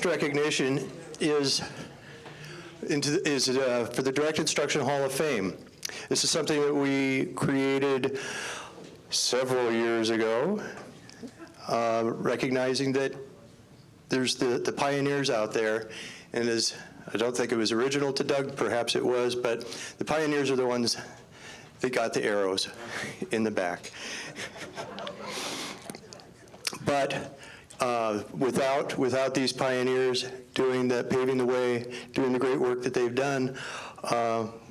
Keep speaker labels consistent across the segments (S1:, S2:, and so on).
S1: next recognition is for the Direct Instruction Hall of Fame. This is something that we created several years ago, recognizing that there's the pioneers out there, and I don't think it was original to Doug, perhaps it was, but the pioneers are the ones that got the arrows in the back. But without these pioneers paving the way, doing the great work that they've done,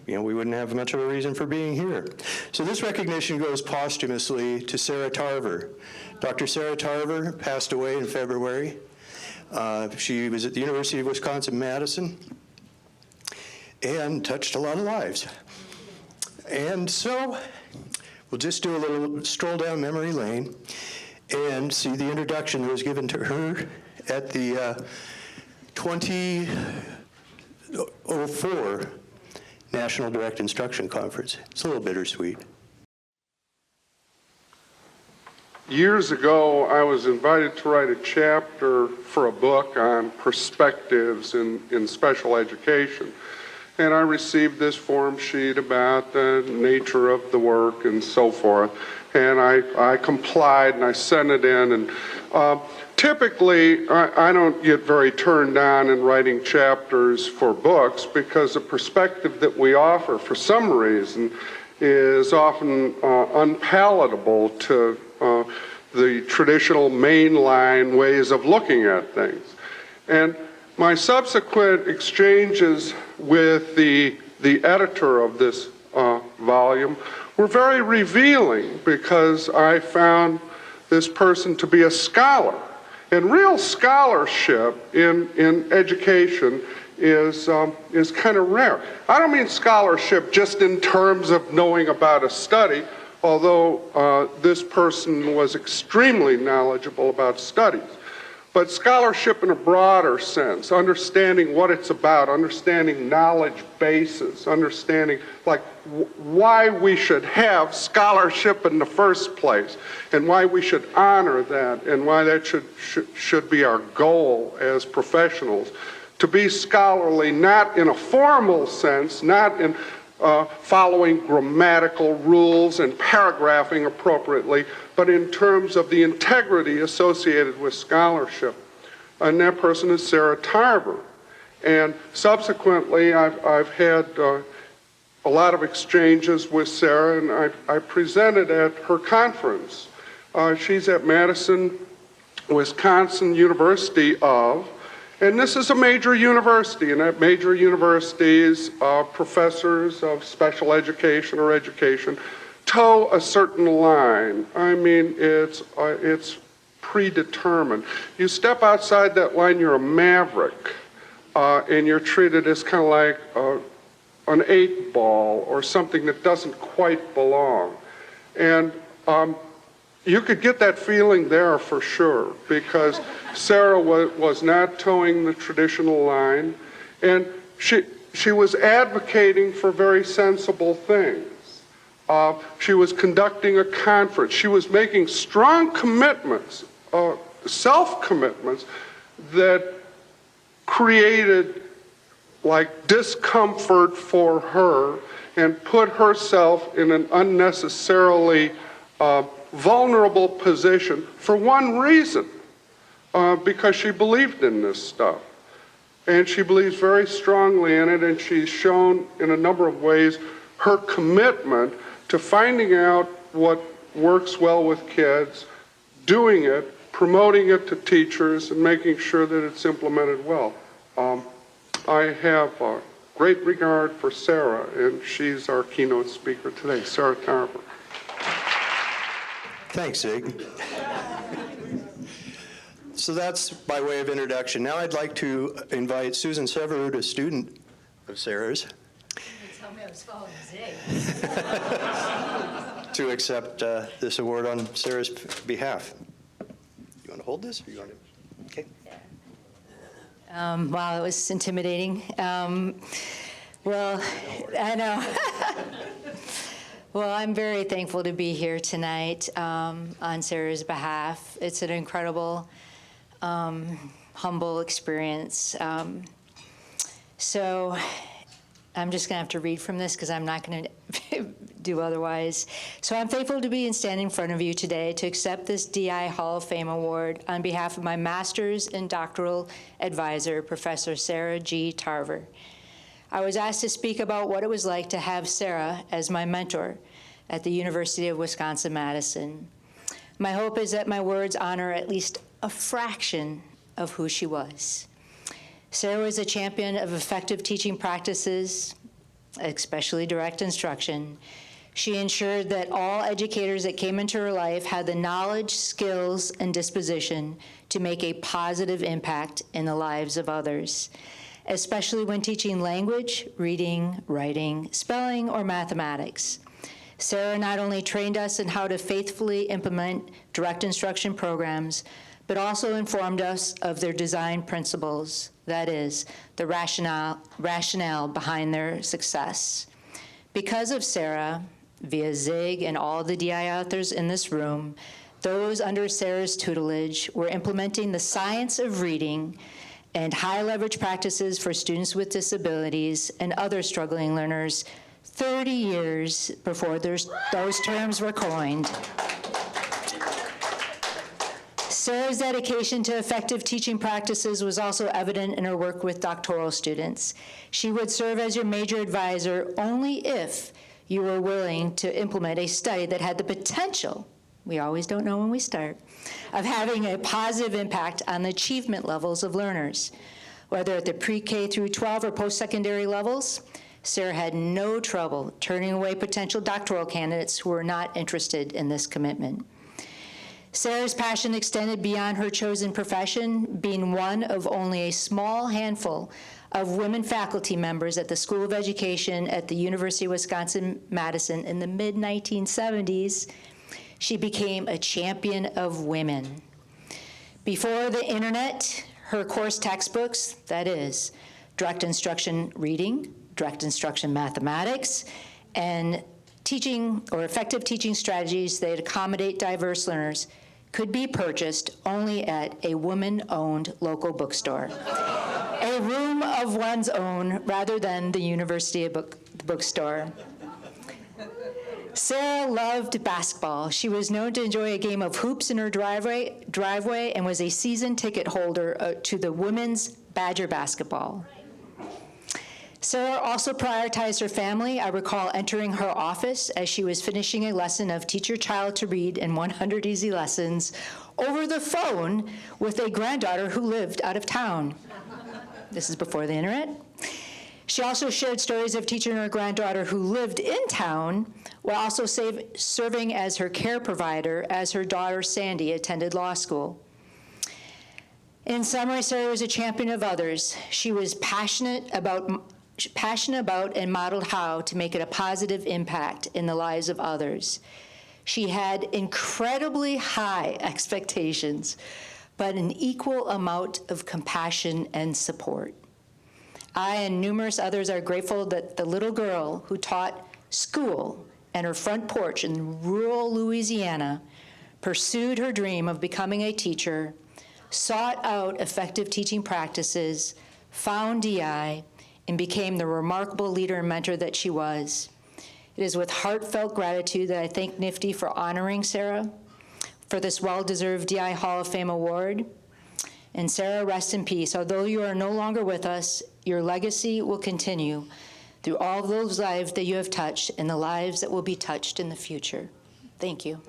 S1: we wouldn't have much of a reason for being here. So this recognition goes posthumously to Sara Tarver. Dr. Sara Tarver passed away in February. She was at the University of Wisconsin-Madison and touched a lot of lives. And so we'll just do a little stroll down memory lane and see the introduction that was given to her at the 2004 National Direct Instruction Conference. It's a little bittersweet.
S2: Years ago, I was invited to write a chapter for a book on perspectives in special education. And I received this form sheet about the nature of the work and so forth. And I complied and I sent it in. And typically, I don't get very turned on in writing chapters for books because the perspective that we offer, for some reason, is often unpalatable to the traditional mainline ways of looking at things. And my subsequent exchanges with the editor of this volume were very revealing because I found this person to be a scholar. And real scholarship in education is kind of rare. I don't mean scholarship just in terms of knowing about a study, although this person was extremely knowledgeable about studies. But scholarship in a broader sense, understanding what it's about, understanding knowledge bases, understanding why we should have scholarship in the first place, and why we should honor that, and why that should be our goal as professionals. To be scholarly, not in a formal sense, not in following grammatical rules and paragraphing appropriately, but in terms of the integrity associated with scholarship. And that person is Sara Tarver. And subsequently, I've had a lot of exchanges with Sara, and I presented at her conference. She's at Madison, Wisconsin University of, and this is a major university, and at major universities, professors of special education or education toe a certain line. I mean, it's predetermined. You step outside that line, you're a maverick, and you're treated as kind of like an 8-ball or something that doesn't quite belong. And you could get that feeling there for sure, because Sara was not towing the traditional line, and she was advocating for very sensible things. She was conducting a conference. She was making strong commitments, self-commitments, that created discomfort for her and put herself in an unnecessarily vulnerable position for one reason, because she believed in this stuff. And she believes very strongly in it, and she's shown in a number of ways her commitment to finding out what works well with kids, doing it, promoting it to teachers, and making sure that it's implemented well. I have great regard for Sara, and she's our keynote speaker today, Sara Tarver.
S1: Thanks, Zig. So that's by way of introduction. Now I'd like to invite Susan Severud, a student of Sara's,
S3: Tell me I was following Zig.
S1: to accept this award on Sara's behalf. You want to hold this, or you want to? Okay.
S3: Wow, it was intimidating. Well, I know. Well, I'm very thankful to be here tonight on Sara's behalf. It's an incredible humble experience. So I'm just going to have to read from this because I'm not going to do otherwise. So I'm thankful to be standing in front of you today to accept this DI Hall of Fame award on behalf of my master's and doctoral advisor, Professor Sara G. Tarver. I was asked to speak about what it was like to have Sara as my mentor at the University of Wisconsin-Madison. My hope is that my words honor at least a fraction of who she was. Sara was a champion of effective teaching practices, especially direct instruction. She ensured that all educators that came into her life had the knowledge, skills, and disposition to make a positive impact in the lives of others, especially when teaching language, reading, writing, spelling, or mathematics. Sara not only trained us in how to faithfully implement direct instruction programs, but also informed us of their design principles, that is, the rationale behind their success. Because of Sara, via Zig and all the DI authors in this room, those under Sara's tutelage were implementing the science of reading and high leverage practices for students with disabilities and other struggling learners 30 years before those terms were coined. Sara's dedication to effective teaching practices was also evident in her work with doctoral students. She would serve as your major advisor only if you were willing to implement a study that had the potential, we always don't know when we start, of having a positive impact on the achievement levels of learners. Whether at the pre-K through 12 or post-secondary levels, Sara had no trouble turning away potential doctoral candidates who were not interested in this commitment. Sara's passion extended beyond her chosen profession, being one of only a small handful of women faculty members at the School of Education at the University of Wisconsin-Madison in the mid-1970s. She became a champion of women. Before the internet, her course textbooks, that is, direct instruction reading, direct instruction mathematics, and teaching or effective teaching strategies that accommodate diverse learners could be purchased only at a woman-owned local bookstore. A room of one's own rather than the university bookstore. Sara loved basketball. She was known to enjoy a game of hoops in her driveway and was a season ticket holder to the women's Badger basketball. Sara also prioritized her family. I recall entering her office as she was finishing a lesson of Teach Your Child to Read in 100 Easy Lessons over the phone with a granddaughter who lived out of town. This is before the internet. She also shared stories of teaching her granddaughter who lived in town while also serving as her care provider as her daughter Sandy attended law school. In summary, Sara was a champion of others. She was passionate about and modeled how to make it a positive impact in the lives of others. She had incredibly high expectations, but an equal amount of compassion and support. I and numerous others are grateful that the little girl who taught school and her front porch in rural Louisiana pursued her dream of becoming a teacher, sought out effective teaching practices, found DI, and became the remarkable leader and mentor that she was. It is with heartfelt gratitude that I thank NIFTY for honoring Sara for this well-deserved DI Hall of Fame award. And Sara, rest in peace. Although you are no longer with us, your legacy will continue through all those lives that you have touched and the lives that will be touched in the future. Thank you.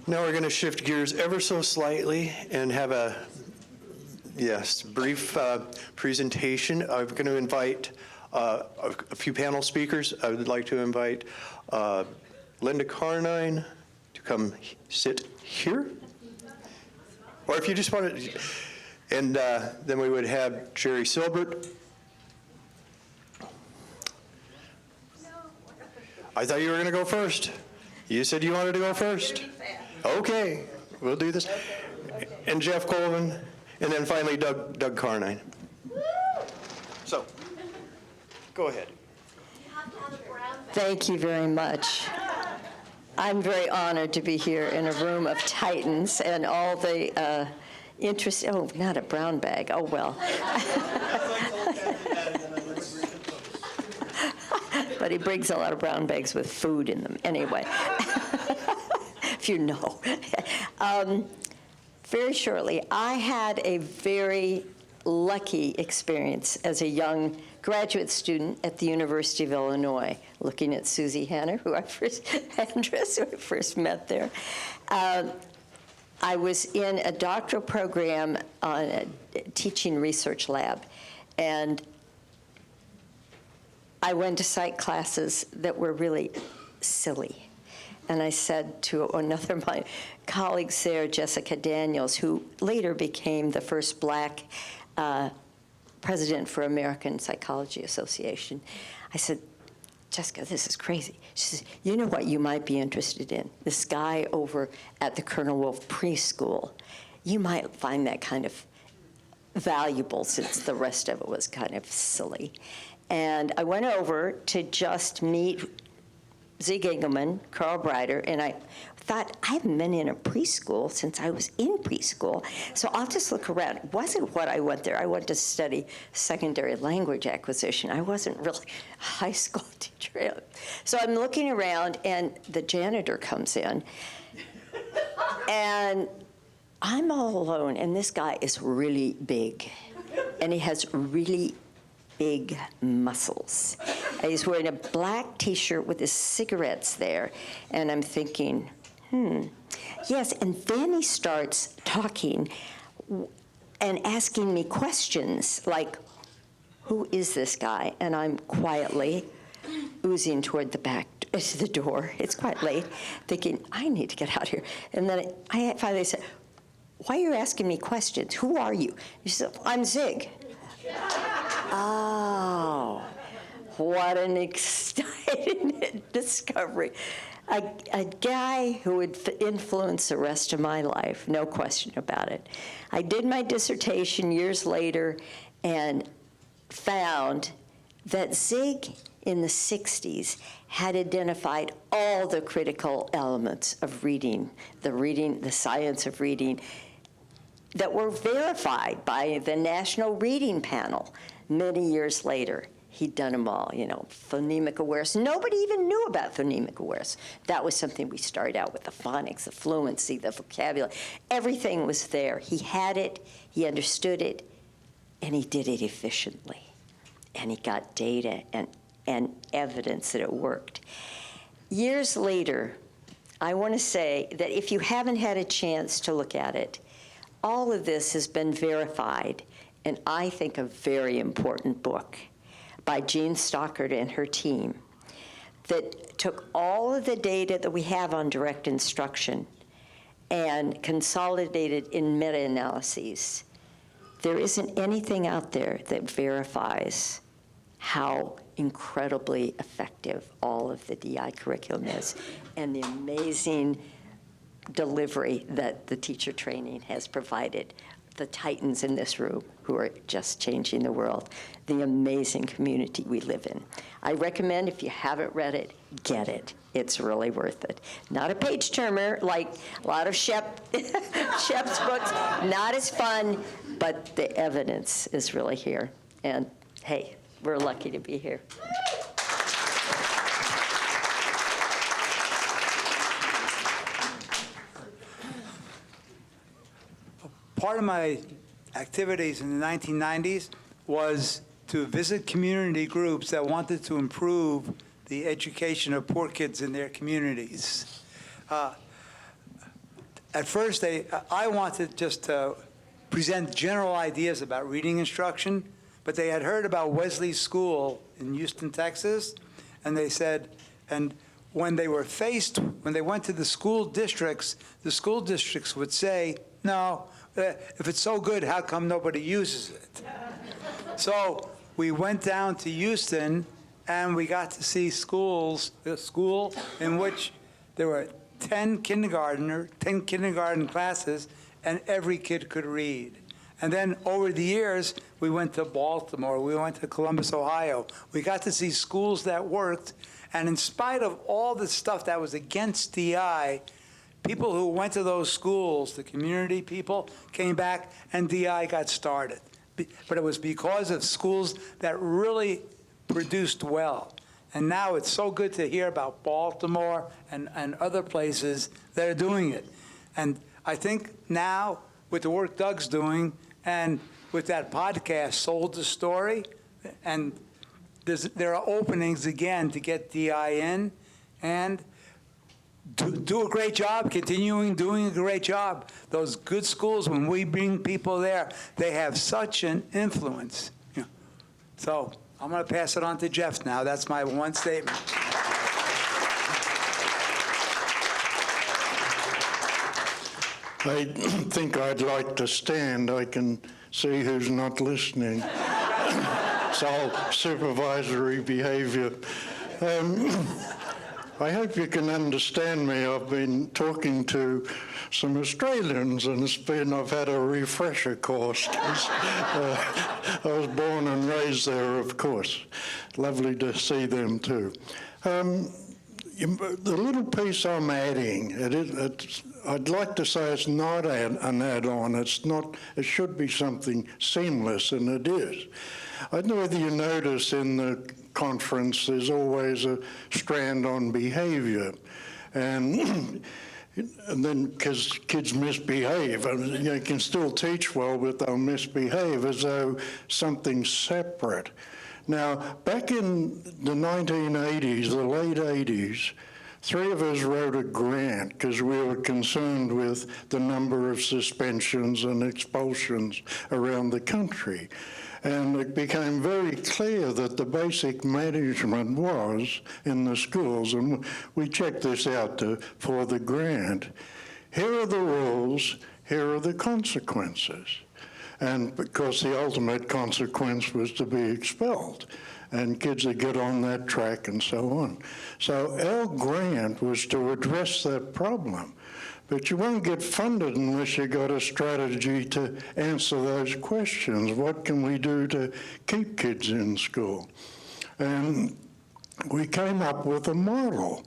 S1: Now we're going to shift gears ever so slightly and have a brief presentation. I'm going to invite a few panel speakers. I would like to invite Linda Carnine to come sit here. Or if you just want to, and then we would have Jerry Silbert. I thought you were going to go first. You said you wanted to go first. Okay, we'll do this. And Jeff Colvin, and then finally Doug Carnine. Go ahead.
S4: Thank you very much. I'm very honored to be here in a room of titans and all the interest. Oh, not a brown bag. Oh, well. But he brings a lot of brown bags with food in them. Anyway, if you know. Very shortly, I had a very lucky experience as a young graduate student at the University of Illinois, looking at Susie Hanner, who I first met there. I was in a doctoral program on a teaching research lab, and I went to psych classes that were really silly. And I said to another of my colleagues there, Jessica Daniels, who later became the first black president for American Psychology Association, I said, Jessica, this is crazy. She says, you know what you might be interested in? This guy over at the Colonel Wolfe preschool. You might find that kind of valuable, since the rest of it was kind of silly. And I went over to just meet Zig Engelman, Carl Breider, and I thought, I haven't been in a preschool since I was in preschool, so I'll just look around. It wasn't what I went there. I went to study secondary language acquisition. I wasn't really a high school teacher. So I'm looking around, and the janitor comes in, and I'm all alone, and this guy is really big, and he has really big muscles. And he's wearing a black T-shirt with his cigarettes there, and I'm thinking, yes, and then he starts talking and asking me questions like, who is this guy? And I'm quietly oozing toward the back, to the door. It's quite late, thinking, I need to get out of here. And then I finally said, why are you asking me questions? Who are you? He said, I'm Zig. Oh, what an exciting discovery. A guy who would influence the rest of my life, no question about it. I did my dissertation years later and found that Zig in the 60s had identified all the critical elements of reading, the science of reading, that were verified by the National Reading Panel many years later. He'd done them all, phonemic awareness. Nobody even knew about phonemic awareness. That was something we started out with, the phonics, the fluency, the vocabulary. Everything was there. He had it, he understood it, and he did it efficiently. And he got data and evidence that it worked. Years later, I want to say that if you haven't had a chance to look at it, all of this has been verified in, I think, a very important book by Jean Stockert and her team that took all of the data that we have on direct instruction and consolidated in meta-analyses. There isn't anything out there that verifies how incredibly effective all of the DI curriculum is and the amazing delivery that the teacher training has provided. The titans in this room who are just changing the world, the amazing community we live in. I recommend, if you haven't read it, get it. It's really worth it. Not a page turner like a lot of Shep's books, not as fun, but the evidence is really here. And hey, we're lucky to be here.
S5: Part of my activities in the 1990s was to visit community groups that wanted to improve the education of poor kids in their communities. At first, I wanted just to present general ideas about reading instruction, but they had heard about Wesley School in Houston, Texas, and they said, and when they went to the school districts would say, no, if it's so good, how come nobody uses it? So we went down to Houston, and we got to see a school in which there were 10 kindergarten classes, and every kid could read. And then over the years, we went to Baltimore, we went to Columbus, Ohio. We got to see schools that worked, and in spite of all the stuff that was against DI, people who went to those schools, the community people, came back and DI got started. But it was because of schools that really produced well. And now it's so good to hear about Baltimore and other places that are doing it. And I think now, with the work Doug's doing, and with that podcast, Sold the Story, and there are openings again to get DI in, and do a great job, doing a great job. Those good schools, when we bring people there, they have such an influence. You know. So I'm going to pass it on to Jeff now. That's my one statement.
S6: I think I'd like to stand. I can see who's not listening. It's all supervisory behavior. I hope you can understand me. I've been talking to some Australians, and I've had a refresher course. I was born and raised there, of course. Lovely to see them too. The little piece I'm adding, I'd like to say it's not an add-on. It should be something seamless, and it is. I don't know whether you notice in the conference there's always a strand on behavior, and then because kids misbehave, you can still teach well, but they'll misbehave as though something's separate. Now, back in the 1980s, the late 80s, 3 of us wrote a grant because we were concerned with the number of suspensions and expulsions around the country. And it became very clear that the basic management was in the schools, and we checked this out for the grant. Here are the rules, here are the consequences. And because the ultimate consequence was to be expelled, and kids would get on that track and so on. So our grant was to address that problem. But you won't get funded unless you got a strategy to answer those questions. What can we do to keep kids in school? And we came up with a model.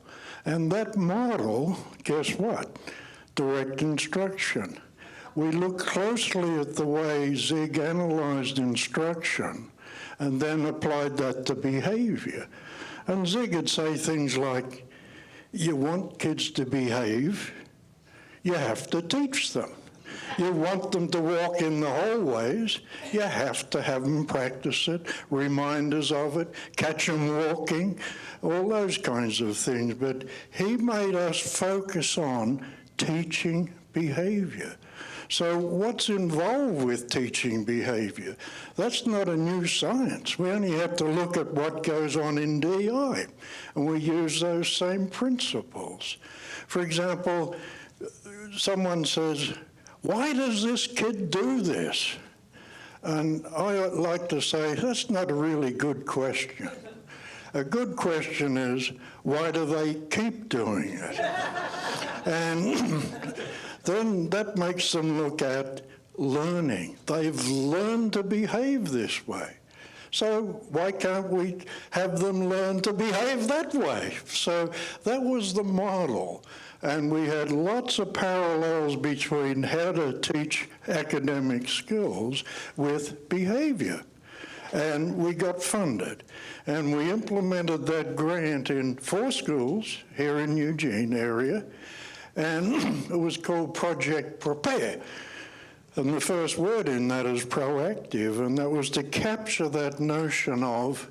S6: And that model, guess what? Direct instruction. We looked closely at the way Zig analyzed instruction and then applied that to behavior. And Zig would say things like, you want kids to behave, you have to teach them. You want them to walk in the hallways, you have to have them practice it, reminders of it, catch them walking, all those kinds of things. But he made us focus on teaching behavior. So what's involved with teaching behavior? That's not a new science. We only have to look at what goes on in DI, and we use those same principles. For example, someone says, why does this kid do this? And I like to say, that's not a really good question. A good question is, why do they keep doing it? And then that makes them look at learning. They've learned to behave this way. So why can't we have them learn to behave that way? So that was the model. And we had lots of parallels between how to teach academic skills with behavior. And we got funded. And we implemented that grant in 4 schools here in Eugene area. And it was called Project Prepare. And the first word in that is proactive, and that was to capture that notion of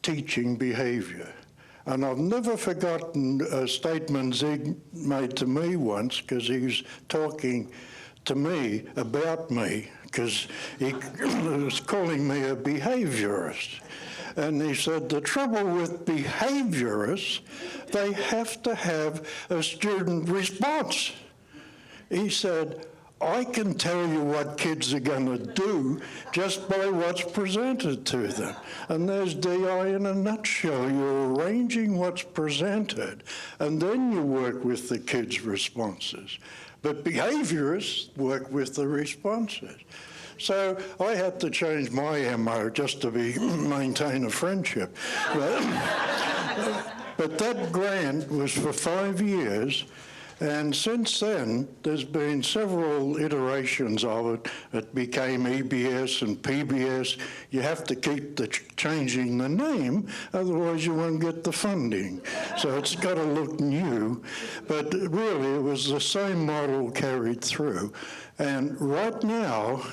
S6: teaching behavior. And I've never forgotten a statement Zig made to me once, because he was talking to me about me, because he was calling me a behaviorist. And he said, the trouble with behaviorists, they have to have a student response. He said, I can tell you what kids are going to do just by what's presented to them. And there's DI in a nutshell. You're arranging what's presented, and then you work with the kids' responses. but behaviorists work with the responses. So I had to change my MO just to maintain a friendship. But that grant was for 5 years, and since then, there's been several iterations of it. It became EBS and PBS. You have to keep changing the name, otherwise you won't get the funding. So it's got to look new, but really it was the same model carried through. And right now,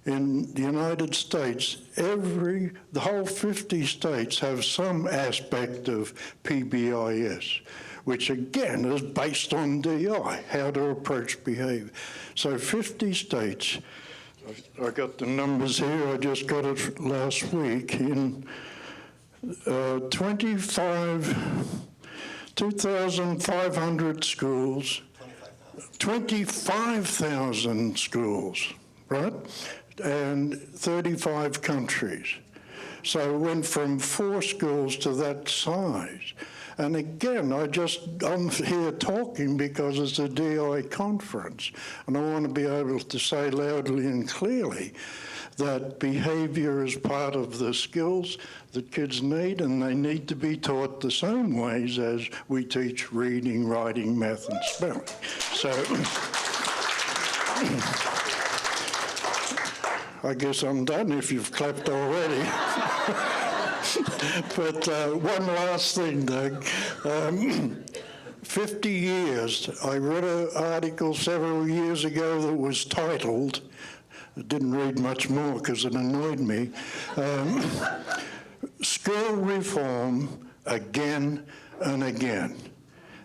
S6: in the United States, the whole 50 states have some aspect of PBIS, which again is based on DI, how to approach behavior. So 50 states, I got the numbers here, I just got it last week, in 2,500 schools, 25,000 schools, right? And 35 countries. So it went from 4 schools to that size. And again, I'm here talking because it's a DI conference, and I want to be able to say loudly and clearly that behavior is part of the skills that kids need, and they need to be taught the same ways as we teach reading, writing, math, and spelling. So I guess I'm done if you've clapped already. But one last thing, Doug. 50 years. I read an article several years ago that was titled, I didn't read much more because it annoyed me, School Reform Again and Again.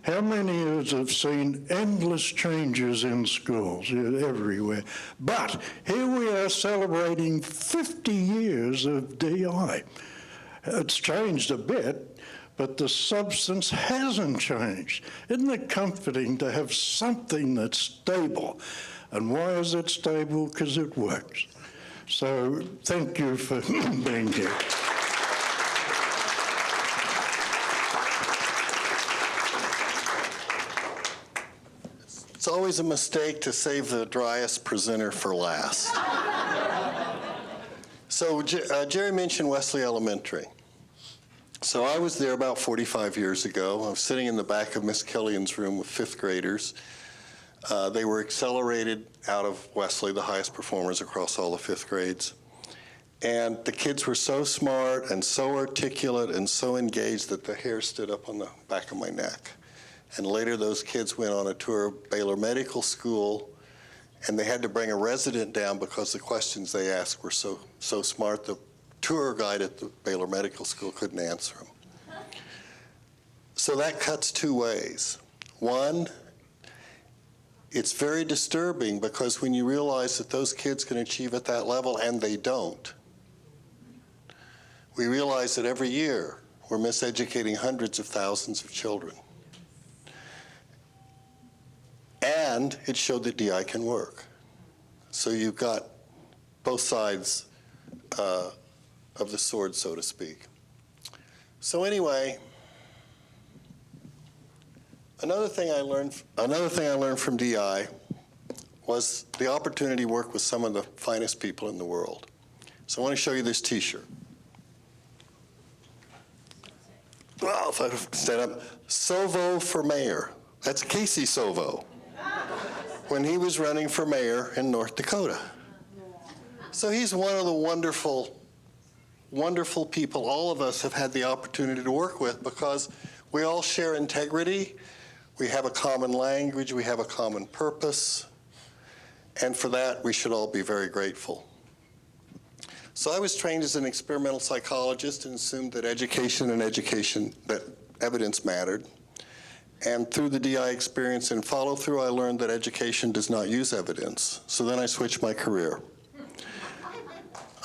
S6: How many of us have seen endless changes in schools everywhere? But here we are celebrating 50 years of DI. It's changed a bit, but the substance hasn't changed. Isn't it comforting to have something that's stable? And why is it stable? Because it works. So thank you for being here.
S7: It's always a mistake to save the driest presenter for last. So Jerry mentioned Wesley Elementary. So I was there about 45 years ago. I was sitting in the back of Miss Killian's room with 5th graders. They were accelerated out of Wesley, the highest performers across all the 5th grades. And the kids were so smart and so articulate and so engaged that the hair stood up on the back of my neck. And later those kids went on a tour of Baylor Medical School, and they had to bring a resident down because the questions they asked were so smart the tour guide at the Baylor Medical School couldn't answer them. So that cuts 2 ways. One, it's very disturbing because when you realize that those kids can achieve at that level and they don't, we realize that every year we're miseducating hundreds of thousands of children. And it showed that DI can work. So you've got both sides of the sword, so to speak. So anyway, another thing I learned from DI was the opportunity to work with some of the finest people in the world. So I want to show you this T-shirt. Well, if I stand up, Sovo for mayor. That's Casey Sovo, when he was running for mayor in North Dakota. So he's one of the wonderful, wonderful people all of us have had the opportunity to work with because we all share integrity, we have a common language, we have a common purpose, and for that we should all be very grateful. So I was trained as an experimental psychologist and assumed that that evidence mattered. And through the DI experience and follow-through, I learned that education does not use evidence. So then I switched my career.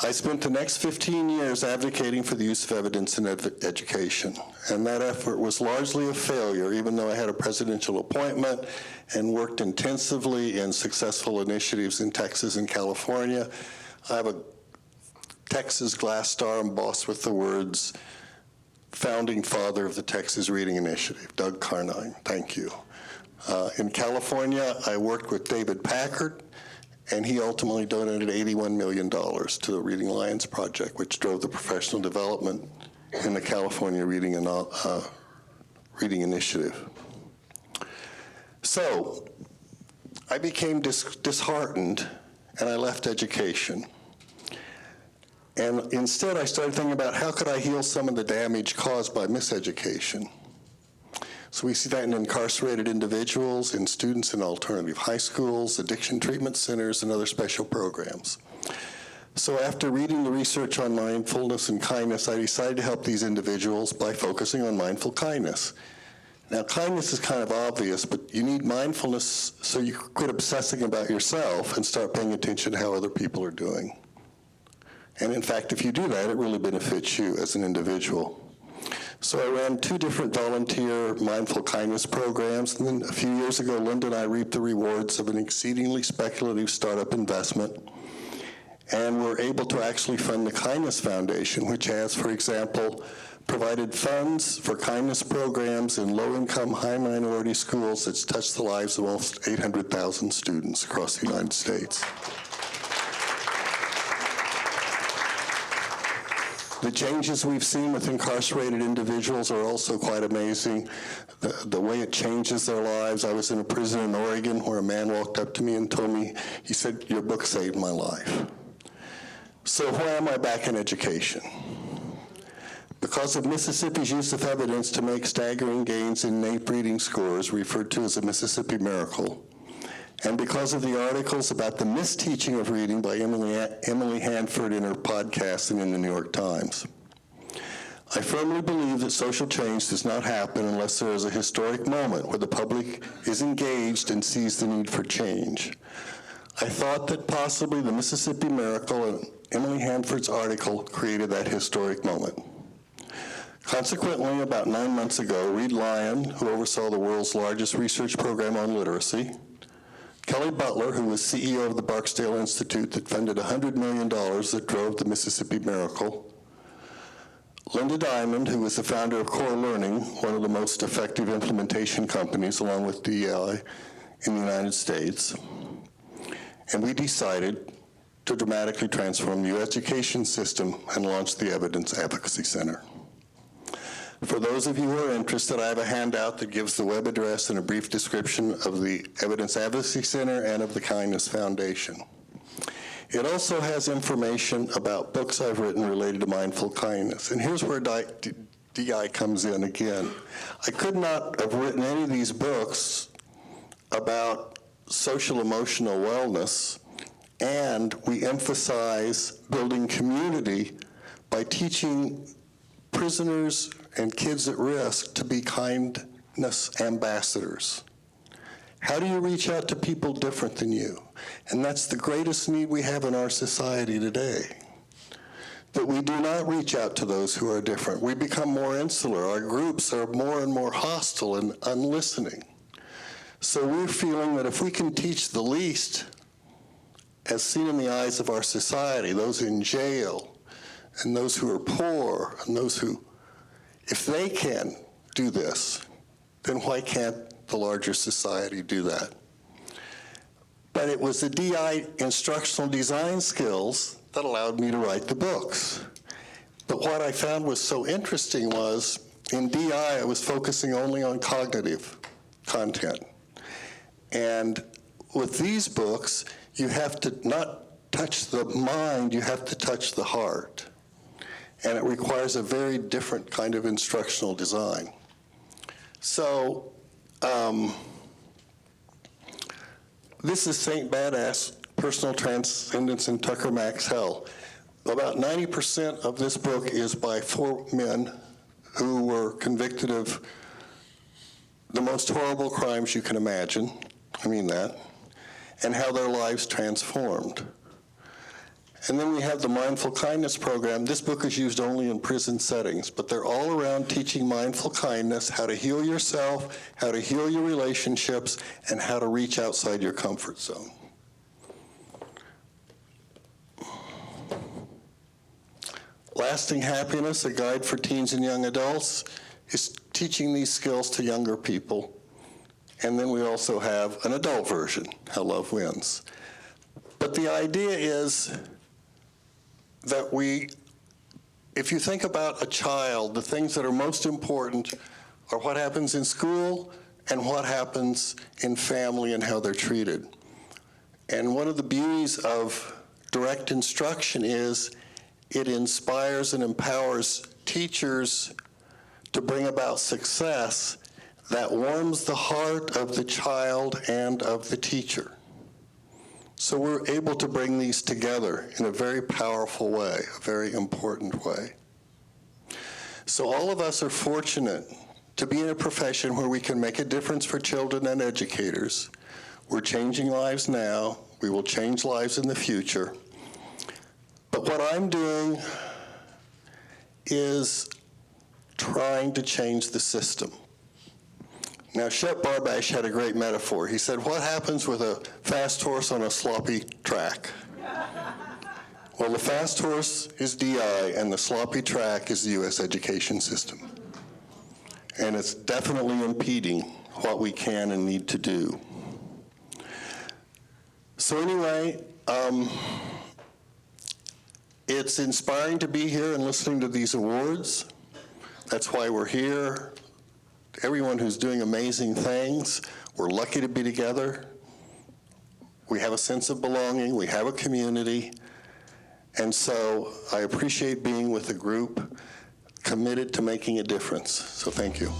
S7: I spent the next 15 years advocating for the use of evidence in education. And that effort was largely a failure, even though I had a presidential appointment and worked intensively in successful initiatives in Texas and California. I have a Texas glass star embossed with the words, founding father of the Texas Reading Initiative, Doug Carnine, thank you. In California, I worked with David Packard, and he ultimately donated $81 million to the Reading Lions Project, which drove the professional development in the California Reading Initiative. So I became disheartened, and I left education. And instead, I started thinking about how could I heal some of the damage caused by miseducation. So we see that in incarcerated individuals, in students in alternative high schools, addiction treatment centers, and other special programs. So after reading the research on mindfulness and kindness, I decided to help these individuals by focusing on mindful kindness. Now, kindness is kind of obvious, but you need mindfulness so you quit obsessing about yourself and start paying attention to how other people are doing. And in fact, if you do that, it really benefits you as an individual. So I ran 2 different volunteer mindful kindness programs, and then a few years ago, Linda and I reaped the rewards of an exceedingly speculative startup investment, and we're able to actually fund the Kindness Foundation, which has, for example, provided funds for kindness programs in low-income, high-minority schools that's touched the lives of almost 800,000 students across the United States. The changes we've seen with incarcerated individuals are also quite amazing. The way it changes their lives. I was in a prison in Oregon where a man walked up to me and told me, he said, "Your book saved my life." So why am I back in education? Because of Mississippi's use of evidence to make staggering gains in NAEP reading scores, referred to as a Mississippi Miracle, and because of the articles about the misteaching of reading by Emily Hanford in her podcast and in the New York Times. I firmly believe that social change does not happen unless there is a historic moment where the public is engaged and sees the need for change. I thought that possibly the Mississippi Miracle and Emily Hanford's article created that historic moment. Consequently, about 9 months ago, Reed Lyon, who oversaw the world's largest research program on literacy, Kelly Butler, who was CEO of the Barksdale Institute that funded $100 million that drove the Mississippi Miracle, Linda Diamond, who was the founder of Core Learning, one of the most effective implementation companies along with DEI in the United States, and we decided to dramatically transform the education system and launch the Evidence Advocacy Center. For those of you who are interested, I have a handout that gives the web address and a brief description of the Evidence Advocacy Center and of the Kindness Foundation. It also has information about books I've written related to mindful kindness. And here's where DI comes in again. I could not have written any of these books about social emotional wellness, and we emphasize building community by teaching prisoners and kids at risk to be kindness ambassadors. How do you reach out to people different than you? And that's the greatest need we have in our society today, that we do not reach out to those who are different. We become more insular. Our groups are more and more hostile and unlistening. So we're feeling that if we can teach the least, as seen in the eyes of our society, those in jail, and those who are poor, and those who, if they can do this, then why can't the larger society do that? But it was the DI instructional design skills that allowed me to write the books. But what I found was so interesting was, in DI, I was focusing only on cognitive content. And with these books, you have to not touch the mind, you have to touch the heart. And it requires a very different kind of instructional design. So, this is St. Badass, Personal Transcendence in Tucker Max Hell. About 90% of this book is by 4 men who were convicted of the most horrible crimes you can imagine, I mean that, and how their lives transformed. And then we have the Mindful Kindness program. This book is used only in prison settings, but they're all around teaching mindful kindness, how to heal yourself, how to heal your relationships, and how to reach outside your comfort zone. Lasting Happiness, a guide for teens and young adults, is teaching these skills to younger people. And then we also have an adult version, How Love Wins. But the idea is that if you think about a child, the things that are most important are what happens in school and what happens in family and how they're treated. And one of the beauties of direct instruction is it inspires and empowers teachers to bring about success that warms the heart of the child and of the teacher. So we're able to bring these together in a very powerful way, a very important way. So all of us are fortunate to be in a profession where we can make a difference for children and educators. We're changing lives now. We will change lives in the future. But what I'm doing is trying to change the system. Now, Shep Barbash had a great metaphor. He said, what happens with a fast horse on a sloppy track? Well, the fast horse is DI, and the sloppy track is the U.S. education system. And it's definitely impeding what we can and need to do. So anyway, it's inspiring to be here and listening to these awards. That's why we're here. Everyone who's doing amazing things, we're lucky to be together. We have a sense of belonging, we have a community, and so I appreciate being with a group committed to making a difference. So thank you.